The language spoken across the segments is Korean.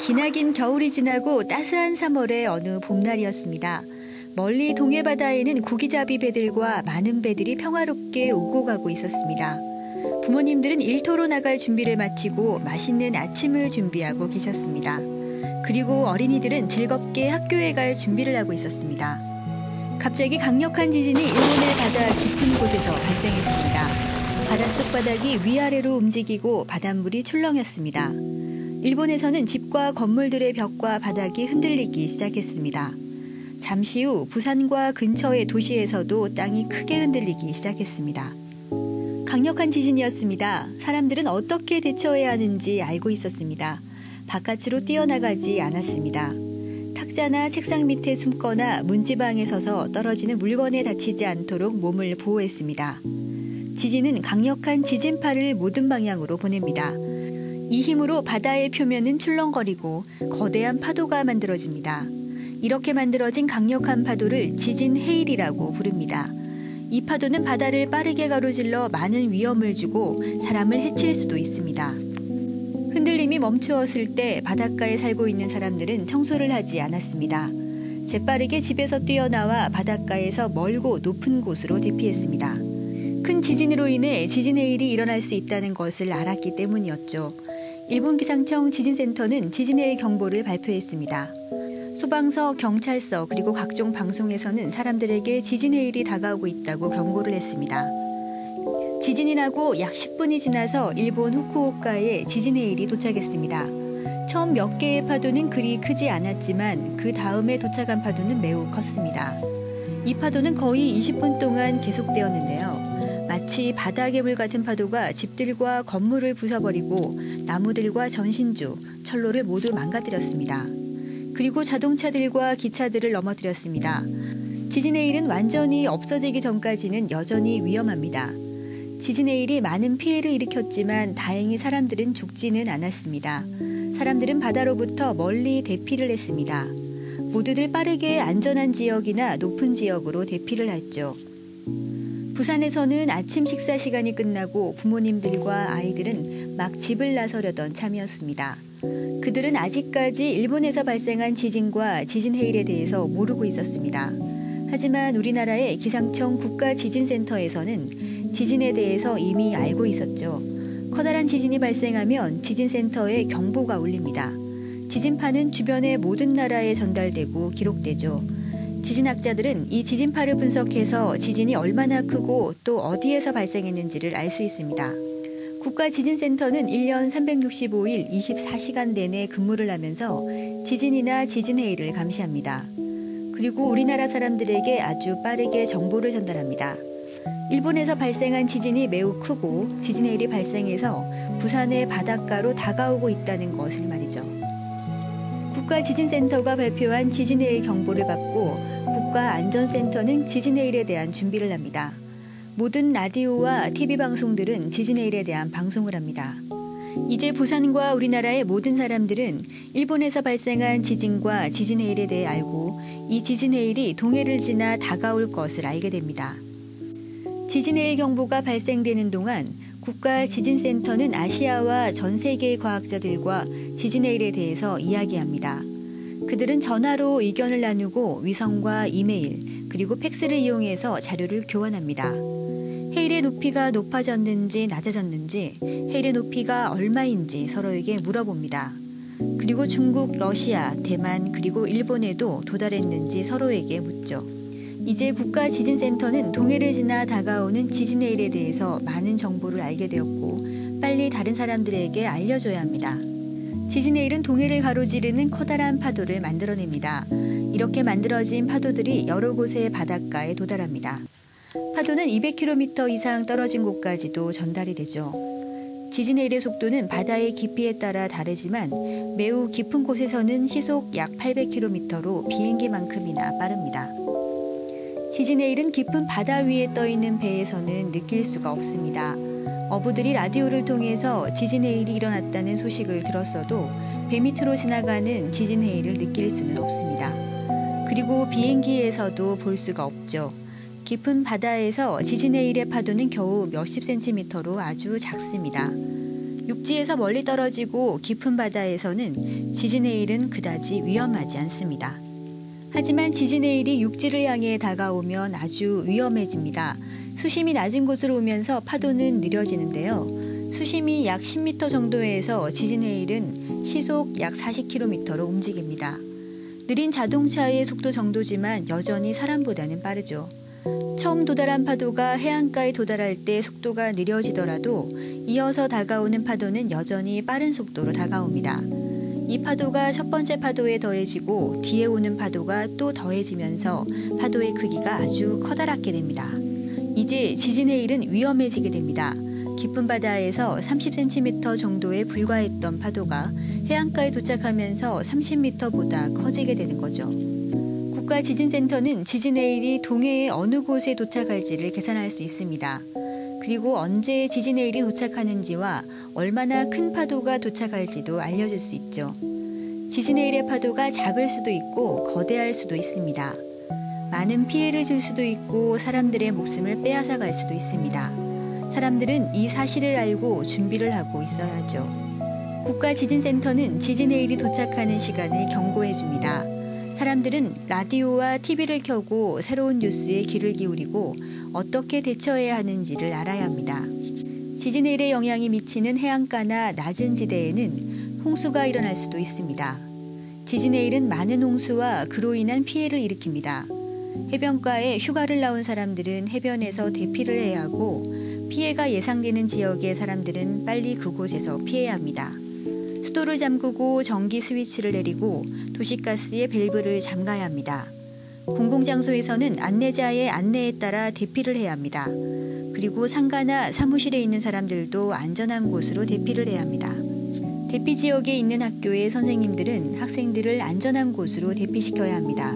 기나긴 겨울이 지나고 따스한 3월의 어느 봄날이었습니다. 멀리 동해바다에는 고기잡이 배들과 많은 배들이 평화롭게 오고 가고 있었습니다. 부모님들은 일터로 나갈 준비를 마치고 맛있는 아침을 준비하고 계셨습니다. 그리고 어린이들은 즐겁게 학교에 갈 준비를 하고 있었습니다. 갑자기 강력한 지진이 일본의 바다 깊은 곳에서 발생했습니다. 바닷속 바닥이 위아래로 움직이고 바닷물이 출렁였습니다. 일본에서는 집과 건물들의 벽과 바닥이 흔들리기 시작했습니다. 잠시 후 부산과 근처의 도시에서도 땅이 크게 흔들리기 시작했습니다. 강력한 지진이었습니다. 사람들은 어떻게 대처해야 하는지 알고 있었습니다. 바깥으로 뛰어나가지 않았습니다. 탁자나 책상 밑에 숨거나 문지방에 서서 떨어지는 물건에 다치지 않도록 몸을 보호했습니다. 지진은 강력한 지진파를 모든 방향으로 보냅니다. 이 힘으로 바다의 표면은 출렁거리고 거대한 파도가 만들어집니다. 이렇게 만들어진 강력한 파도를 지진 해일이라고 부릅니다. 이 파도는 바다를 빠르게 가로질러 많은 위험을 주고 사람을 해칠 수도 있습니다. 흔들림이 멈추었을 때 바닷가에 살고 있는 사람들은 청소를 하지 않았습니다. 재빠르게 집에서 뛰어나와 바닷가에서 멀고 높은 곳으로 대피했습니다. 큰 지진으로 인해 지진 해일이 일어날 수 있다는 것을 알았기 때문이었죠. 일본 기상청 지진센터는 지진 해일 경보를 발표했습니다. 소방서, 경찰서 그리고 각종 방송에서는 사람들에게 지진 해일이 다가오고 있다고 경고를 했습니다. 지진이 나고 약 10분이 지나서 일본 후쿠오카에 지진 해일이 도착했습니다. 처음 몇 개의 파도는 그리 크지 않았지만 그 다음에 도착한 파도는 매우 컸습니다. 이 파도는 거의 20분 동안 계속되었는데요. 마치 바다괴물 같은 파도가 집들과 건물을 부숴버리고 나무들과 전신주, 철로를 모두 망가뜨렸습니다. 그리고 자동차들과 기차들을 넘어뜨렸습니다. 지진 해일은 완전히 없어지기 전까지는 여전히 위험합니다. 지진 해일이 많은 피해를 일으켰지만 다행히 사람들은 죽지는 않았습니다. 사람들은 바다로부터 멀리 대피를 했습니다. 모두들 빠르게 안전한 지역이나 높은 지역으로 대피를 했죠. 부산에서는 아침 식사 시간이 끝나고 부모님들과 아이들은 막 집을 나서려던 참이었습니다. 그들은 아직까지 일본에서 발생한 지진과 지진 해일에 대해서 모르고 있었습니다. 하지만 우리나라의 기상청 국가지진센터에서는 지진에 대해서 이미 알고 있었죠. 커다란 지진이 발생하면 지진센터에 경보가 울립니다. 지진파는 주변의 모든 나라에 전달되고 기록되죠. 지진학자들은 이 지진파를 분석해서 지진이 얼마나 크고 또 어디에서 발생했는지를 알 수 있습니다. 국가지진센터는 1년 365일 24시간 내내 근무를 하면서 지진이나 지진 해일을 감시합니다. 그리고 우리나라 사람들에게 아주 빠르게 정보를 전달합니다. 일본에서 발생한 지진이 매우 크고 지진 해일이 발생해서 부산의 바닷가로 다가오고 있다는 것을 말이죠. 국가지진센터가 발표한 지진 해일 경보를 받고 국가안전센터는 지진 해일에 대한 준비를 합니다. 모든 라디오와 TV 방송들은 지진 해일에 대한 방송을 합니다. 이제 부산과 우리나라의 모든 사람들은 일본에서 발생한 지진과 지진 해일에 대해 알고 이 지진 해일이 동해를 지나 다가올 것을 알게 됩니다. 지진 해일 경보가 발생되는 동안 국가지진센터는 아시아와 전 세계의 과학자들과 지진 해일에 대해서 이야기합니다. 그들은 전화로 의견을 나누고 위성과 이메일 그리고 팩스를 이용해서 자료를 교환합니다. 해일의 높이가 높아졌는지 낮아졌는지, 해일의 높이가 얼마인지 서로에게 물어봅니다. 그리고 중국, 러시아, 대만 그리고 일본에도 도달했는지 서로에게 묻죠. 이제 국가지진센터는 동해를 지나 다가오는 지진 해일에 대해서 많은 정보를 알게 되었고 빨리 다른 사람들에게 알려줘야 합니다. 지진 해일은 동해를 가로지르는 커다란 파도를 만들어냅니다. 이렇게 만들어진 파도들이 여러 곳의 바닷가에 도달합니다. 파도는 200km 이상 떨어진 곳까지도 전달이 되죠. 지진 해일의 속도는 바다의 깊이에 따라 다르지만 매우 깊은 곳에서는 시속 약 800km로 비행기만큼이나 빠릅니다. 지진 해일은 깊은 바다 위에 떠있는 배에서는 느낄 수가 없습니다. 어부들이 라디오를 통해서 지진 해일이 일어났다는 소식을 들었어도 배 밑으로 지나가는 지진 해일을 느낄 수는 없습니다. 그리고 비행기에서도 볼 수가 없죠. 깊은 바다에서 지진 해일의 파도는 겨우 몇십 센티미터로 아주 작습니다. 육지에서 멀리 떨어지고 깊은 바다에서는 지진해일은 그다지 위험하지 않습니다. 하지만 지진해일이 육지를 향해 다가오면 아주 위험해집니다. 수심이 낮은 곳으로 오면서 파도는 느려지는데요. 수심이 약 10m 정도에서 지진해일은 시속 약 40km로 움직입니다. 느린 자동차의 속도 정도지만 여전히 사람보다는 빠르죠. 처음 도달한 파도가 해안가에 도달할 때 속도가 느려지더라도 이어서 다가오는 파도는 여전히 빠른 속도로 다가옵니다. 이 파도가 첫 번째 파도에 더해지고 뒤에 오는 파도가 또 더해지면서 파도의 크기가 아주 커다랗게 됩니다. 이제 지진해일은 위험해지게 됩니다. 깊은 바다에서 30cm 정도에 불과했던 파도가 해안가에 도착하면서 30m보다 커지게 되는 거죠. 국가지진센터는 지진해일이 동해의 어느 곳에 도착할지를 계산할 수 있습니다. 그리고 언제 지진해일이 도착하는지와 얼마나 큰 파도가 도착할지도 알려줄 수 있죠. 지진해일의 파도가 작을 수도 있고 거대할 수도 있습니다. 많은 피해를 줄 수도 있고 사람들의 목숨을 빼앗아 갈 수도 있습니다. 사람들은 이 사실을 알고 준비를 하고 있어야죠. 국가지진센터는 지진해일이 도착하는 시간을 경고해 줍니다. 사람들은 라디오와 TV를 켜고 새로운 뉴스에 귀를 기울이고 어떻게 대처해야 하는지를 알아야 합니다. 지진해일의 영향이 미치는 해안가나 낮은 지대에는 홍수가 일어날 수도 있습니다. 지진해일은 많은 홍수와 그로 인한 피해를 일으킵니다. 해변가에 휴가를 나온 사람들은 해변에서 대피를 해야 하고 피해가 예상되는 지역의 사람들은 빨리 그곳에서 피해야 합니다. 수도를 잠그고 전기 스위치를 내리고 도시가스의 밸브를 잠가야 합니다. 공공장소에서는 안내자의 안내에 따라 대피를 해야 합니다. 그리고 상가나 사무실에 있는 사람들도 안전한 곳으로 대피를 해야 합니다. 대피 지역에 있는 학교의 선생님들은 학생들을 안전한 곳으로 대피시켜야 합니다.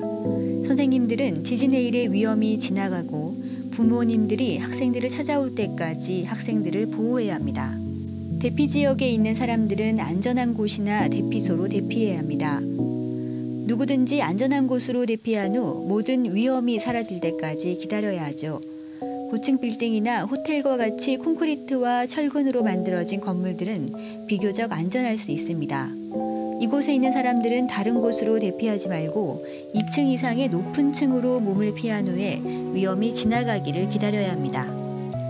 선생님들은 지진해일의 위험이 지나가고 부모님들이 학생들을 찾아올 때까지 학생들을 보호해야 합니다. 대피 지역에 있는 사람들은 안전한 곳이나 대피소로 대피해야 합니다. 누구든지 안전한 곳으로 대피한 후 모든 위험이 사라질 때까지 기다려야 하죠. 고층 빌딩이나 호텔과 같이 콘크리트와 철근으로 만들어진 건물들은 비교적 안전할 수 있습니다. 이곳에 있는 사람들은 다른 곳으로 대피하지 말고 2층 이상의 높은 층으로 몸을 피한 후에 위험이 지나가기를 기다려야 합니다.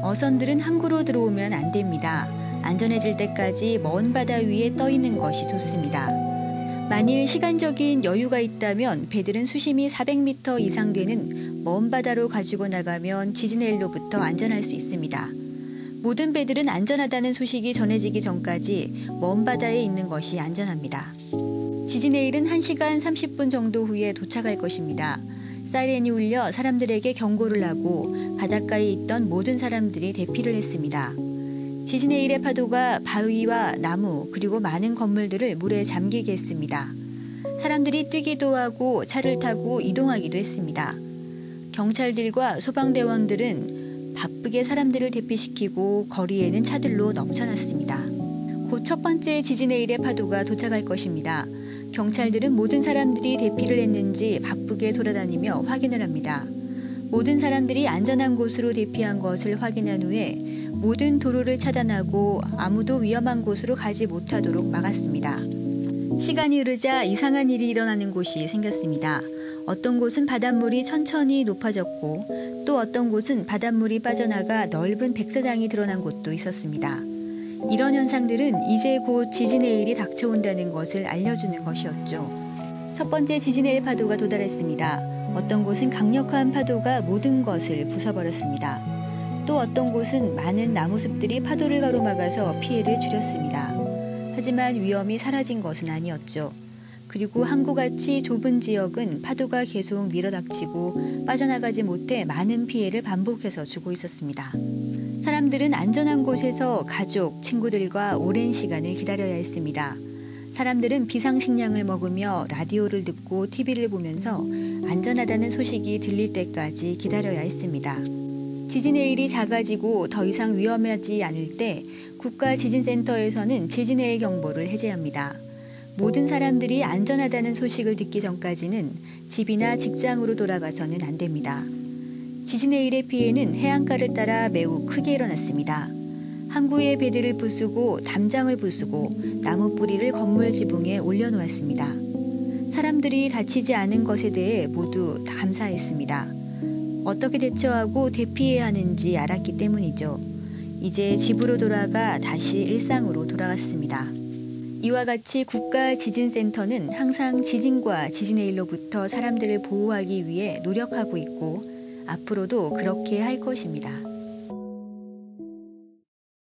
어선들은 항구로 들어오면 안 됩니다. 안전해질 때까지 먼 바다 위에 떠 있는 것이 좋습니다. 만일 시간적인 여유가 있다면 배들은 수심이 400m 이상 되는 먼 바다로 가지고 나가면 지진해일로부터 안전할 수 있습니다. 모든 배들은 안전하다는 소식이 전해지기 전까지 먼 바다에 있는 것이 안전합니다. 지진해일은 1시간 30분 정도 후에 도착할 것입니다. 사이렌이 울려 사람들에게 경고를 하고 바닷가에 있던 모든 사람들이 대피를 했습니다. 지진해일의 파도가 바위와 나무 그리고 많은 건물들을 물에 잠기게 했습니다. 사람들이 뛰기도 하고 차를 타고 이동하기도 했습니다. 경찰들과 소방대원들은 바쁘게 사람들을 대피시키고 거리에는 차들로 넘쳐났습니다. 곧 첫 번째 지진해일의 파도가 도착할 것입니다. 경찰들은 모든 사람들이 대피를 했는지 바쁘게 돌아다니며 확인을 합니다. 모든 사람들이 안전한 곳으로 대피한 것을 확인한 후에 모든 도로를 차단하고 아무도 위험한 곳으로 가지 못하도록 막았습니다. 시간이 흐르자 이상한 일이 일어나는 곳이 생겼습니다. 어떤 곳은 바닷물이 천천히 높아졌고 또 어떤 곳은 바닷물이 빠져나가 넓은 백사장이 드러난 곳도 있었습니다. 이런 현상들은 이제 곧 지진해일이 닥쳐온다는 것을 알려주는 것이었죠. 첫 번째 지진해일 파도가 도달했습니다. 어떤 곳은 강력한 파도가 모든 것을 부숴버렸습니다. 또 어떤 곳은 많은 나무숲들이 파도를 가로막아서 피해를 줄였습니다. 하지만 위험이 사라진 것은 아니었죠. 그리고 항구같이 좁은 지역은 파도가 계속 밀어닥치고 빠져나가지 못해 많은 피해를 반복해서 주고 있었습니다. 사람들은 안전한 곳에서 가족, 친구들과 오랜 시간을 기다려야 했습니다. 사람들은 비상식량을 먹으며 라디오를 듣고 TV를 보면서 안전하다는 소식이 들릴 때까지 기다려야 했습니다. 지진해일이 작아지고 더 이상 위험하지 않을 때 국가지진센터에서는 지진해일 경보를 해제합니다. 모든 사람들이 안전하다는 소식을 듣기 전까지는 집이나 직장으로 돌아가서는 안 됩니다. 지진해일의 피해는 해안가를 따라 매우 크게 일어났습니다. 항구의 배들을 부수고 담장을 부수고 나무 뿌리를 건물 지붕에 올려놓았습니다. 사람들이 다치지 않은 것에 대해 모두 감사했습니다. 어떻게 대처하고 대피해야 하는지 알았기 때문이죠. 이제 집으로 돌아가 다시 일상으로 돌아갔습니다. 이와 같이 국가지진센터는 항상 지진과 지진의 일로부터 사람들을 보호하기 위해 노력하고 있고 앞으로도 그렇게 할 것입니다.